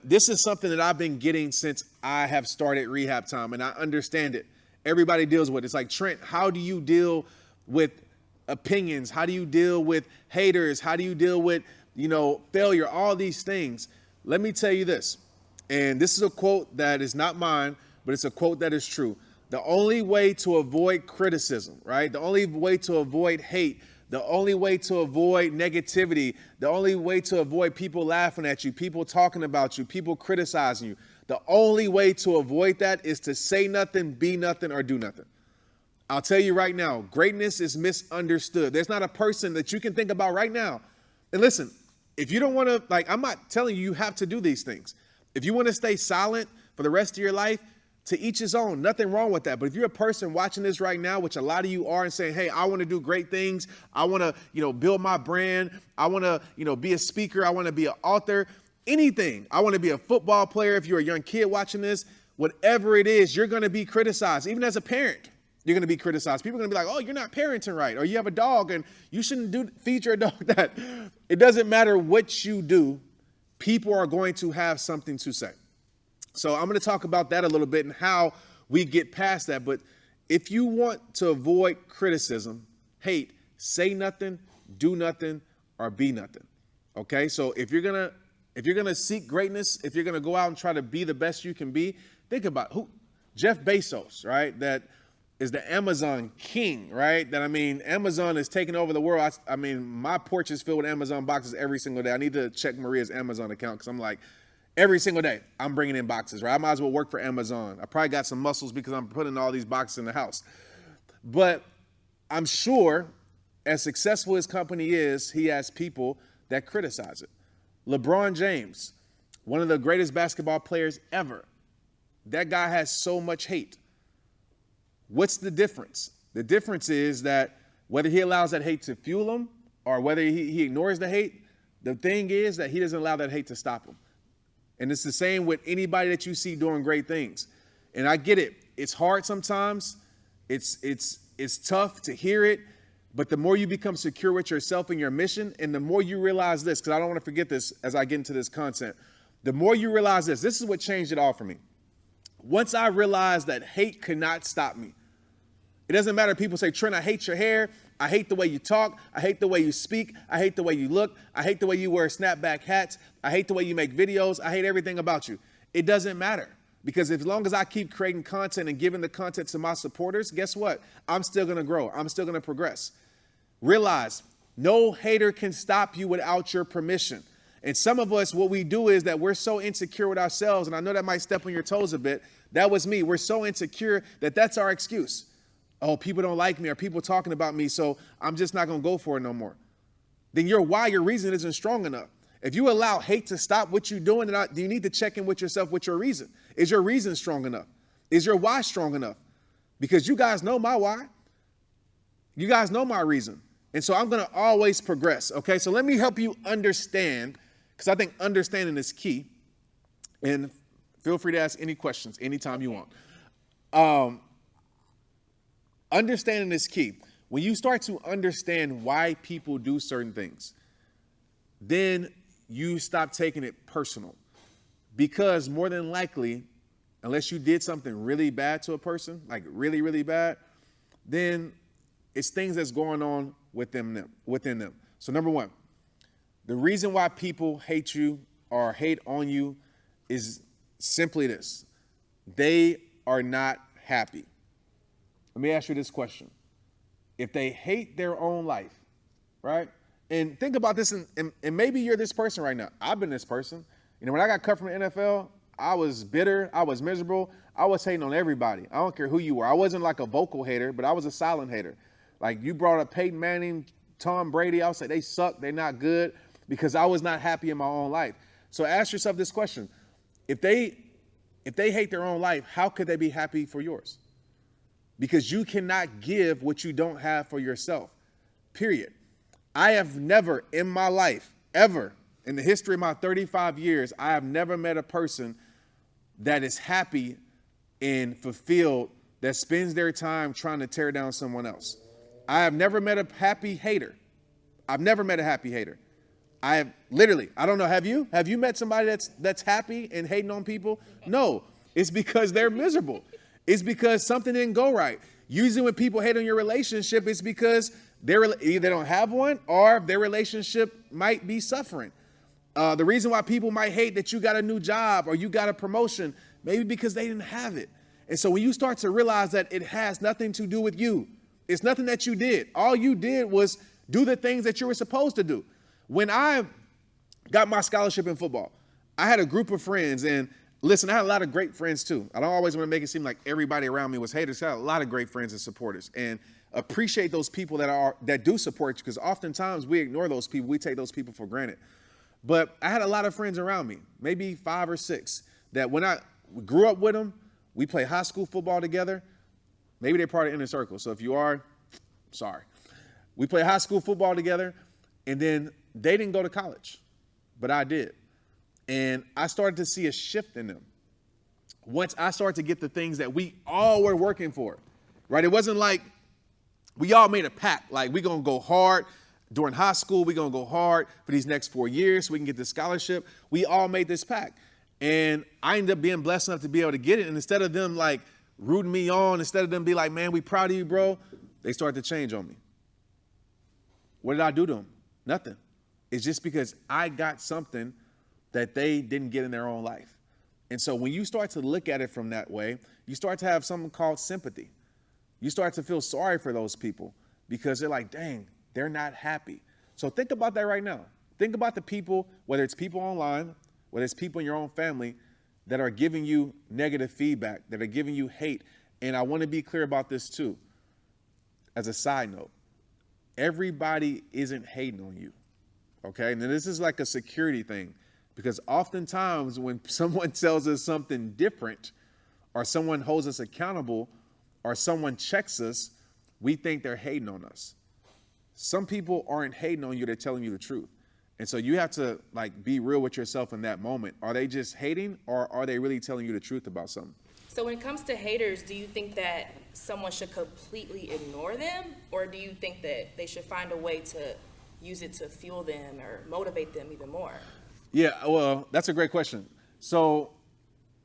this is something that I've been getting since I have started Rehab Time, and I understand it. Everybody deals with it. It's like, Trent, how do you deal with opinions? How do you deal with haters? How do you deal with, failure? All these things. Let me tell you this, and this is a quote that is not mine, but it's a quote that is true. The only way to avoid criticism, right? The only way to avoid hate, the only way to avoid negativity, the only way to avoid people laughing at you, people talking about you, people criticizing you, the only way to avoid that is to say nothing, be nothing, or do nothing. I'll tell you right now, greatness is misunderstood. There's not a person that you can think about right now. And listen, if you don't want to, I'm not telling you you have to do these things. If you want to stay silent for the rest of your life, to each his own, nothing wrong with that. But if you're a person watching this right now, which a lot of you are, and saying, hey, I want to do great things. I want to, build my brand. I want to, be a speaker. I want to be an author, anything. I want to be a football player. If you're a young kid watching this, whatever it is, you're going to be criticized. Even as a parent, you're going to be criticized. People are going to be like, oh, you're not parenting right. Or you have a dog and you shouldn't feed your dog that. It doesn't matter what you do. People are going to have something to say. So I'm going to talk about that a little bit and how we get past that. But if you want to avoid criticism, hate, say nothing, do nothing, or be nothing. Okay? So if you're going to seek greatness, if you're going to go out and try to be the best you can be, think about Jeff Bezos, right? That is the Amazon king, right? Amazon is taking over the world. My porch is filled with Amazon boxes every single day. I need to check Maria's Amazon account because I'm like, every single day, I'm bringing in boxes, right? I might as well work for Amazon. I probably got some muscles because I'm putting all these boxes in the house. But I'm sure, as successful as company is, he has people that criticize it. LeBron James, one of the greatest basketball players ever. That guy has so much hate. What's the difference? The difference is that whether he allows that hate to fuel him or whether he ignores the hate, the thing is that he doesn't allow that hate to stop him. And it's the same with anybody that you see doing great things. And I get it. It's hard sometimes. It's tough to hear it. But the more you become secure with yourself and your mission, and the more you realize this, because I don't want to forget this as I get into this content, the more you realize this is what changed it all for me. Once I realized that hate could not stop me. It doesn't matter if people say, Trent, I hate your hair. I hate the way you talk. I hate the way you speak. I hate the way you look. I hate the way you wear snapback hats. I hate the way you make videos. I hate everything about you. It doesn't matter, because as long as I keep creating content and giving the content to my supporters, guess what? I'm still going to grow. I'm still going to progress. Realize no hater can stop you without your permission. And some of us, what we do is that we're so insecure with ourselves, and I know that might step on your toes a bit. That was me. We're so insecure that that's our excuse. Oh, people don't like me, or people talking about me, so I'm just not going to go for it no more. Then your reason isn't strong enough. If you allow hate to stop what you're doing, then you need to check in with yourself with your reason. Is your reason strong enough? Is your why strong enough? Because you guys know my why. You guys know my reason. And so I'm going to always progress. Okay, so let me help you understand, because I think understanding is key. And feel free to ask any questions anytime you want. Understanding is key. When you start to understand why people do certain things, then you stop taking it personal. Because more than likely, unless you did something really bad to a person, like really, really bad, then it's things that's going on within them. So number one, the reason why people hate you or hate on you is simply this. They are not happy. Let me ask you this question. If they hate their own life, right? And think about this, and maybe you're this person right now. I've been this person. When I got cut from the NFL, I was bitter. I was miserable. I was hating on everybody. I don't care who you were. I wasn't like a vocal hater, but I was a silent hater. Like, you brought up Peyton Manning, Tom Brady. I would say they suck. They're not good, because I was not happy in my own life. So ask yourself this question. If they hate their own life, how could they be happy for yours? Because you cannot give what you don't have for yourself, period. I have never in my life, ever, in the history of my 35 years, I have never met a person that is happy and fulfilled, that spends their time trying to tear down someone else. I have never met a happy hater. I've never met a happy hater. I don't know. Have you met somebody that's happy and hating on people? No, it's because they're miserable. It's because something didn't go right. Usually when people hate on your relationship, it's because either they don't have one or their relationship might be suffering. The reason why people might hate that you got a new job or you got a promotion, maybe because they didn't have it. And so when you start to realize that it has nothing to do with you, it's nothing that you did. All you did was do the things that you were supposed to do. When I got my scholarship in football, I had a group of friends, and listen, I had a lot of great friends too. I don't always want to make it seem like everybody around me was haters. I had a lot of great friends and supporters, and appreciate those people that do support you, because oftentimes we ignore those people. We take those people for granted. But I had a lot of friends around me, maybe 5 or 6, that when I grew up with them, we played high school football together. Maybe they're part of Inner Circle. So if you are, sorry. We played high school football together, and then they didn't go to college, but I did. And I started to see a shift in them. Once I started to get the things that we all were working for, right? It wasn't like we all made a pact, like we're going to go hard during high school. We're going to go hard for these next 4 years so we can get this scholarship. We all made this pact. And I ended up being blessed enough to be able to get it. And instead of them like rooting me on, instead of them be like, man, we proud of you, bro, they started to change on me. What did I do to them? Nothing. It's just because I got something that they didn't get in their own life. And so when you start to look at it from that way, you start to have something called sympathy. You start to feel sorry for those people because they're like, dang, they're not happy. So think about that right now. Think about the people, whether it's people online, whether it's people in your own family that are giving you negative feedback, that are giving you hate. And I want to be clear about this too. As a side note, everybody isn't hating on you. Okay. And this is like a security thing, because oftentimes when someone tells us something different, or someone holds us accountable, or someone checks us, we think they're hating on us. Some people aren't hating on you, they're telling you the truth. And so you have to like be real with yourself in that moment. Are they just hating, or are they really telling you the truth about something? So when it comes to haters, do you think that someone should completely ignore them, or do you think that they should find a way to use it to fuel them or motivate them even more? Yeah, well, that's a great question. So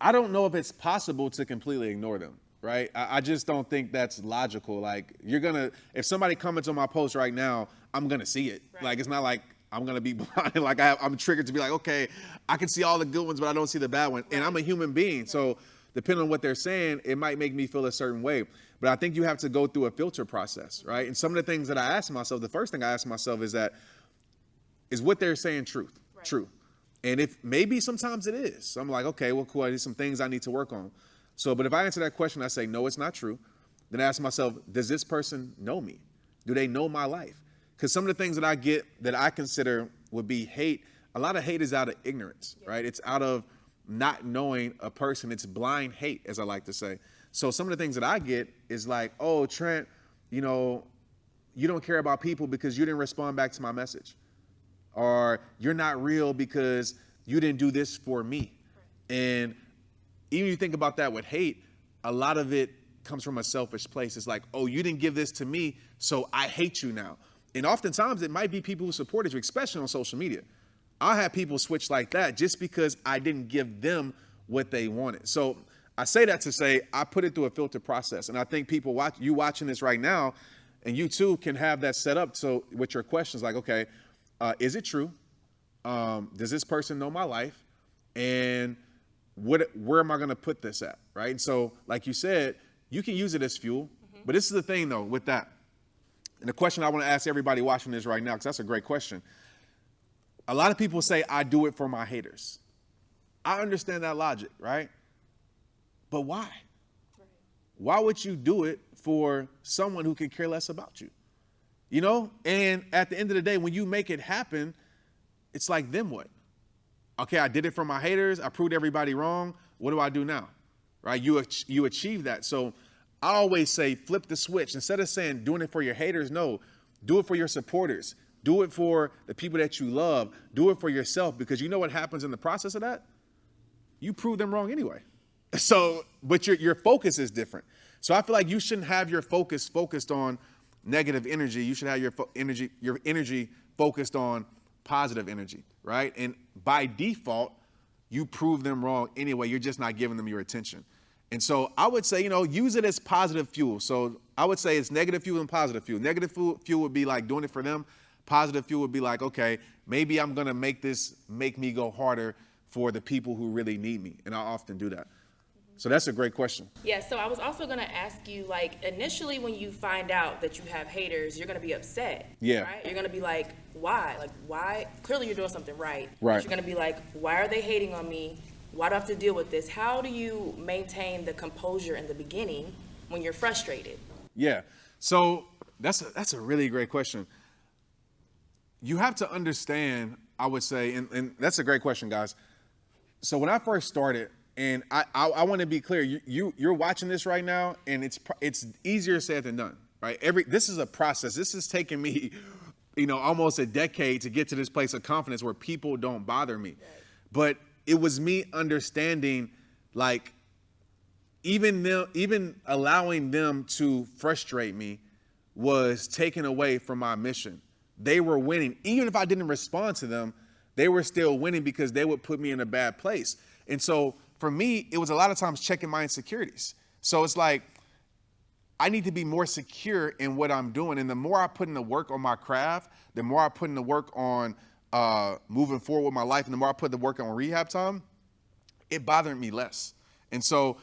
I don't know if it's possible to completely ignore them, right? I just don't think that's logical. Like if somebody comments on my post right now, I'm gonna see it. Right. Like it's not like I'm gonna be blind. Like I'm triggered to be like, okay, I can see all the good ones, but I don't see the bad one. Right. And I'm a human being, right. So depending on what they're saying, it might make me feel a certain way. But I think you have to go through a filter process, right? And some of the things that I ask myself, the first thing I ask myself is what they're saying true? And if maybe sometimes it is. So I'm like, okay, well, cool. There's some things I need to work on. So, but if I answer that question, I say, no, it's not true. Then I ask myself, does this person know me? Do they know my life? Because some of the things that I get that I consider would be hate, a lot of hate is out of ignorance, right? It's out of not knowing a person. It's blind hate, as I like to say. So some of the things that I get is like, oh, Trent, you don't care about people because you didn't respond back to my message. Or you're not real because you didn't do this for me. And even if you think about that with hate, a lot of it comes from a selfish place. It's like, oh, you didn't give this to me, so I hate you now. And oftentimes it might be people who supported you, especially on social media. I'll have people switch like that just because I didn't give them what they wanted. So I say that to say I put it through a filter process. And I think people watching this right now, and you too can have that set up. So with your questions, like, okay, is it true? Does this person know my life? And where am I going to put this at, right? And so, like you said, you can use it as fuel. Mm-hmm. But this is the thing, though, with that. And the question I want to ask everybody watching this right now, because that's a great question. A lot of people say, I do it for my haters. I understand that logic, right? But why? Right. Why would you do it for someone who could care less about you? You know, and at the end of the day, when you make it happen, it's like, then what? Okay, I did it for my haters. I proved everybody wrong. What do I do now? Right? You achieve that. So I always say, flip the switch. Instead of saying doing it for your haters, no, do it for your supporters. Do it for the people that you love. Do it for yourself, because you know what happens in the process of that? You prove them wrong anyway. So, but your focus is different. So I feel like you shouldn't have your focused on negative energy. You should have your energy focused on positive energy, right? And by default, you prove them wrong anyway. You're just not giving them your attention. And so I would say, use it as positive fuel. So I would say it's negative fuel and positive fuel. Negative fuel would be like doing it for them. Positive fuel would be like, okay, maybe I'm going to make me go harder for the people who really need me. And I often do that. So that's a great question. Yeah, so I was also going to ask you, like, initially when you find out that you have haters, you're going to be upset. Yeah. Right? You're going to be like, why? Like, why? Clearly you're doing something right. Right. But you're going to be like, why are they hating on me? Why do I have to deal with this? How do you maintain the composure in the beginning when you're frustrated? Yeah. So that's a really great question. You have to understand, I would say, and that's a great question, guys. So when I first started, and I want to be clear, you're watching this right now, and it's easier said than done, right? This is a process. This has taken me, almost a decade to get to this place of confidence where people don't bother me. Right. But it was me understanding, like, even allowing them to frustrate me was taken away from my mission. They were winning. Even if I didn't respond to them, they were still winning because they would put me in a bad place. And so for me, it was a lot of times checking my insecurities. So it's like, I need to be more secure in what I'm doing. And the more I put in the work on my craft, the more I put in the work on moving forward with my life, and the more I put the work on rehab time, it bothered me less. And so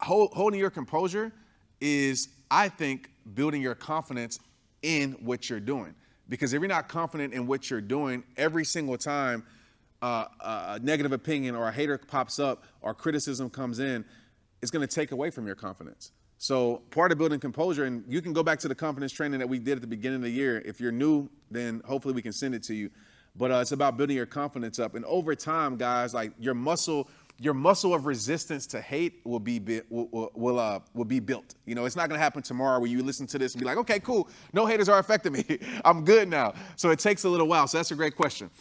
holding your composure is, I think, building your confidence in what you're doing. Because if you're not confident in what you're doing, every single time a negative opinion or a hater pops up or criticism comes in, it's going to take away from your confidence. So part of building composure, and you can go back to the confidence training that we did at the beginning of the year. If you're new, then hopefully we can send it to you. But it's about building your confidence up. And over time, guys, like your muscle of resistance to hate will be built. It's not going to happen tomorrow where you listen to this and be like, okay, cool. No haters are affecting me. I'm good now. So it takes a little while. So that's a great question.